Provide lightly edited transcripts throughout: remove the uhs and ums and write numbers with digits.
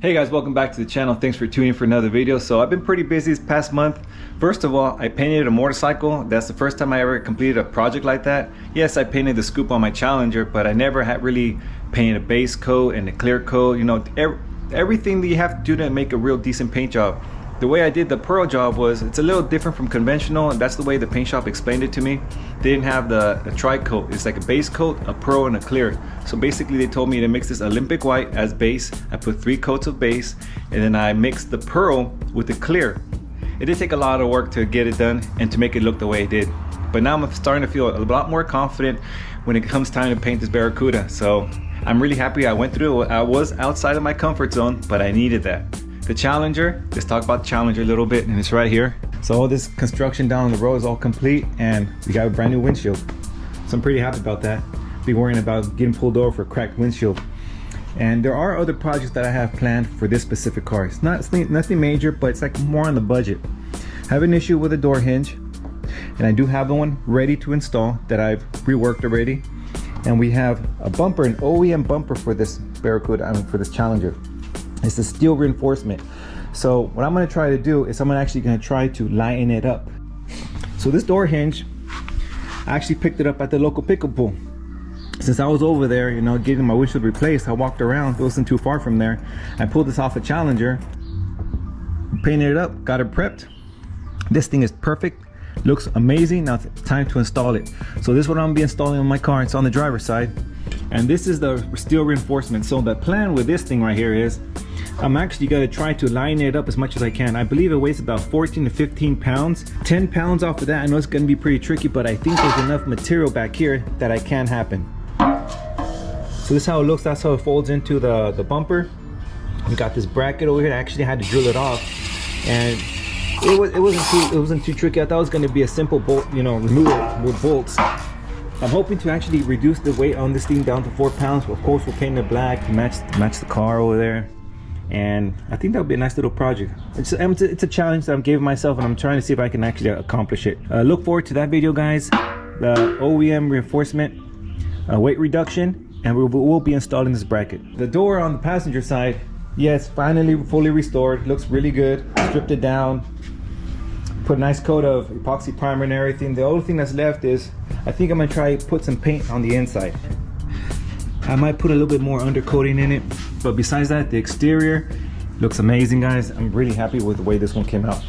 Hey guys, welcome back to the channel. Thanks for tuning in for another video. So I've been pretty busy this past month. First of all, I painted a motorcycle. That's the first time I ever completed a project like that. Yes, I painted the scoop on my Challenger, but I never had really painted a base coat and a clear coat. You know, everything that you have to do to make a real decent paint job. The way I did the pearl job was, it's a little different from conventional, and that's the way the paint shop explained it to me. They didn't have the tri-coat. It's like a base coat, a pearl, and a clear. So basically they told me to mix this Olympic white as base. I put 3 coats of base, and then I mixed the pearl with the clear. It did take a lot of work to get it done and to make it look the way it did. But now I'm starting to feel a lot more confident when it comes time to paint this Barracuda. So I'm really happy I went through it. I was outside of my comfort zone, but I needed that. The Challenger, let's talk about the Challenger a little bit, and it's right here. So all this construction down the road is all complete, and we got a brand new windshield. So I'm pretty happy about that. Be worrying about getting pulled over for a cracked windshield. And there are other projects that I have planned for this specific car. It's nothing major, but it's like more on the budget. I have an issue with a door hinge, and I do have the one ready to install that I've reworked already. And we have a bumper, an OEM bumper for this Barracuda, for this Challenger. It's a steel reinforcement. So what I'm going to try to do is I'm actually going to try to lighten it up. So this door hinge, I actually picked it up at the local pick-up pool. Since I was over there, you know, getting my windshield replaced, I walked around. It wasn't too far from there. I pulled this off a Challenger, painted it up, got it prepped. This thing is perfect, looks amazing. Now it's time to install it. So this is what I'm going to be installing on my car. It's on the driver's side, and this is the steel reinforcement. So the plan with this thing right here is I'm actually going to try to line it up as much as I can. I believe it weighs about 14 to 15 pounds. 10 pounds off of that, I know it's going to be pretty tricky, but I think there's enough material back here that it can happen. So this is how it looks. That's how it folds into the bumper. We got this bracket over here. I actually had to drill it off, and it wasn't too tricky. I thought it was going to be a simple bolt, you know, removal with bolts. I'm hoping to actually reduce the weight on this thing down to 4 pounds. Of course, we'll paint it black to match the car over there. And I think that would be a nice little project. It's a challenge that I'm giving myself, and I'm trying to see if I can actually accomplish it. Look forward to that video, guys. The OEM reinforcement, weight reduction, and we'll be installing this bracket. The door on the passenger side, yes, finally fully restored. Looks really good. Stripped it down, put a nice coat of epoxy primer and everything. The only thing that's left is, I think I'm gonna try to put some paint on the inside. I might put a little bit more undercoating in it, but besides that, the exterior looks amazing, guys. I'm really happy with the way this one came out.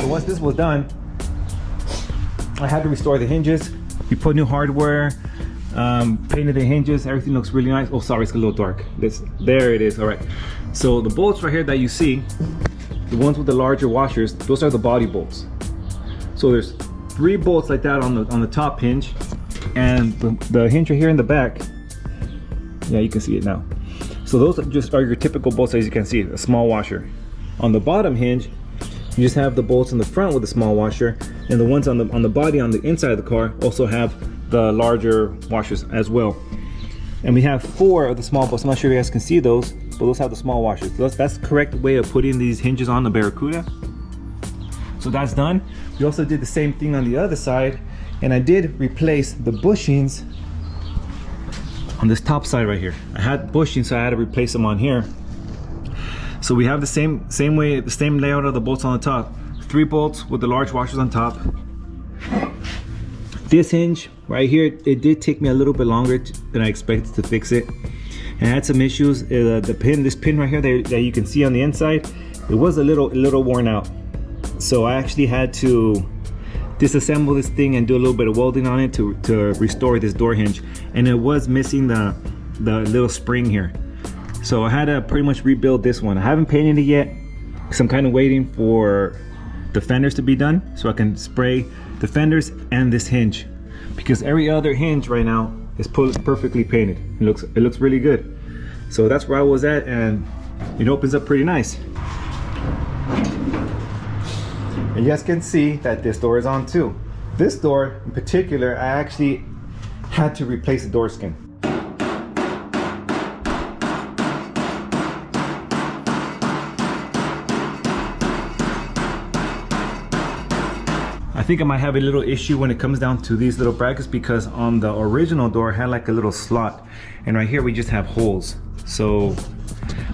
So once this was done, I had to restore the hinges. We put new hardware, painted the hinges. Everything looks really nice. Oh, sorry, it's a little dark. There it is. All right. So the bolts right here that you see, the ones with the larger washers, those are the body bolts. So there's 3 bolts like that on the top hinge, and the hinge right here in the back. Yeah, you can see it now. So those just are your typical bolts, as you can see, a small washer. On the bottom hinge, you just have the bolts in the front with a small washer, and the ones on the body on the inside of the car also have the larger washers as well. And we have 4 of the small bolts. I'm not sure if you guys can see those, but those have the small washers. So that's the correct way of putting these hinges on the Barracuda. So that's done. We also did the same thing on the other side, and I did replace the bushings on this top side right here. I had bushings, so I had to replace them on here. So we have the same way, the same layout of the bolts on the top. 3 bolts with the large washers on top. This hinge right here, it did take me a little bit longer than I expected to fix it. And I had some issues. This pin right here that you can see on the inside, it was a little worn out. So I actually had to disassemble this thing and do a little bit of welding on it to restore this door hinge, and it was missing the little spring here. So I had to pretty much rebuild this one. I haven't painted it yet because I'm kind of waiting for the fenders to be done so I can spray the fenders and this hinge, because every other hinge right now is perfectly painted. It looks really good. So that's where I was at, and it opens up pretty nice. And you guys can see that this door is on too. This door in particular, I actually had to replace the door skin. I think I might have a little issue when it comes down to these little brackets, because on the original door I had like a little slot, and right here we just have holes. So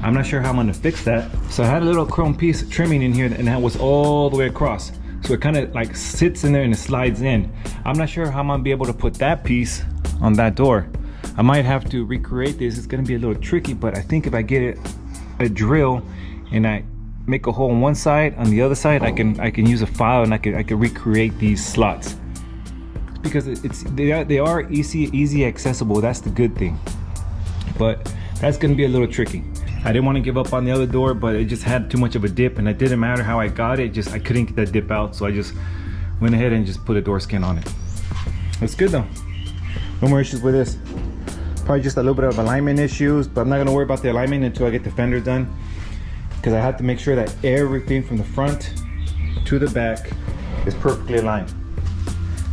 I'm not sure how I'm gonna fix that. So I had a little chrome piece trimming in here, and that was all the way across. So it kind of like sits in there and it slides in. I'm not sure how I'm gonna be able to put that piece on that door. I might have to recreate this. It's gonna be a little tricky, but I think if I get a drill and I make a hole on one side, on the other side I can use a file and I can recreate these slots. Because they are easy accessible. That's the good thing, but that's gonna be a little tricky. I didn't want to give up on the other door, but it just had too much of a dip, and it didn't matter how I got it, I couldn't get that dip out, so I just went ahead and just put a door skin on it. It's good though. No more issues with this. Probably just a little bit of alignment issues, but I'm not gonna worry about the alignment until I get the fenders done, because I have to make sure that everything from the front to the back is perfectly aligned.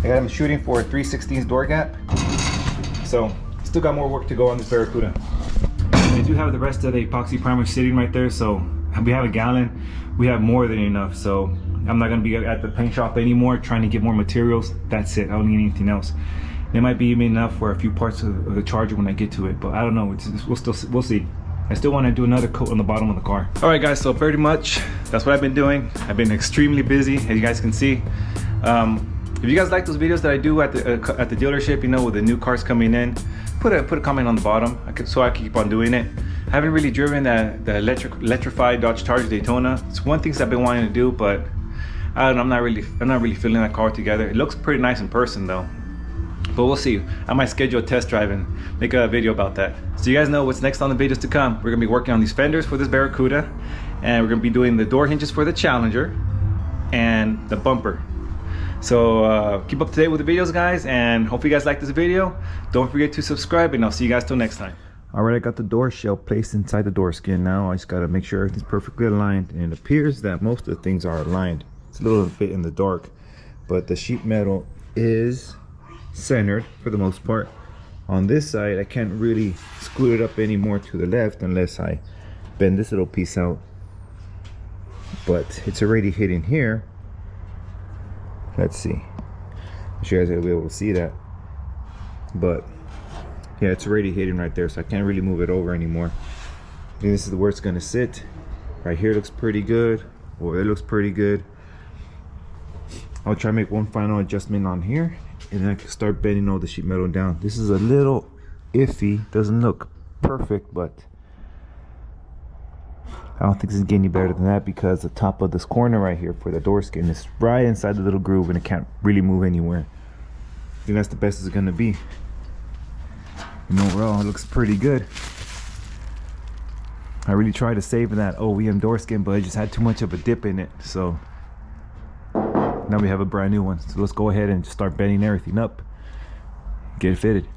I'm shooting for a 3/16 door gap, so still got more work to go on this Barracuda. I do have the rest of the epoxy primer sitting right there, so we have a gallon. We have more than enough, so I'm not gonna be at the paint shop anymore trying to get more materials. That's it. I don't need anything else. There might be even enough for a few parts of the Charger when I get to it, but I don't know. We'll see. I still want to do another coat on the bottom of the car. All right, guys. So pretty much that's what I've been doing. I've been extremely busy, as you guys can see. If you guys like those videos that I do at the dealership, you know, with the new cars coming in, put a comment on the bottom so I can keep on doing it. I haven't really driven the electrified Dodge Charger Daytona. It's one thing I've been wanting to do, but I don't know, I'm not really feeling that car together. It looks pretty nice in person though, but we'll see. I might schedule a test drive and make a video about that, so you guys know what's next on the videos to come. We're gonna be working on these fenders for this Barracuda, and we're gonna be doing the door hinges for the Challenger and the bumper. So keep up to date with the videos, guys, and hope you guys like this video. Don't forget to subscribe, and I'll see you guys till next time. All right, I got the door shell placed inside the door skin. Now I just got to make sure everything's perfectly aligned, and it appears that most of the things are aligned. It's a little bit in the dark, but the sheet metal is centered for the most part. On this side, I can't really screw it up any more to the left unless I bend this little piece out, but it's already hitting here. Let's see. I'm sure you guys will be able to see that, but yeah, it's already hitting right there, so I can't really move it over anymore. I think this is where it's gonna sit. Right here looks pretty good, or it looks pretty good. I'll try to make one final adjustment on here, and then I can start bending all the sheet metal down. This is a little iffy, doesn't look perfect, but I don't think this is getting any better than that, because the top of this corner right here for the door skin is right inside the little groove, and it can't really move anywhere. I think that's the best it's gonna be. And overall, it looks pretty good. I really tried to save that OEM door skin, but it just had too much of a dip in it, so now we have a brand new one. So let's go ahead and start bending everything up, get it fitted.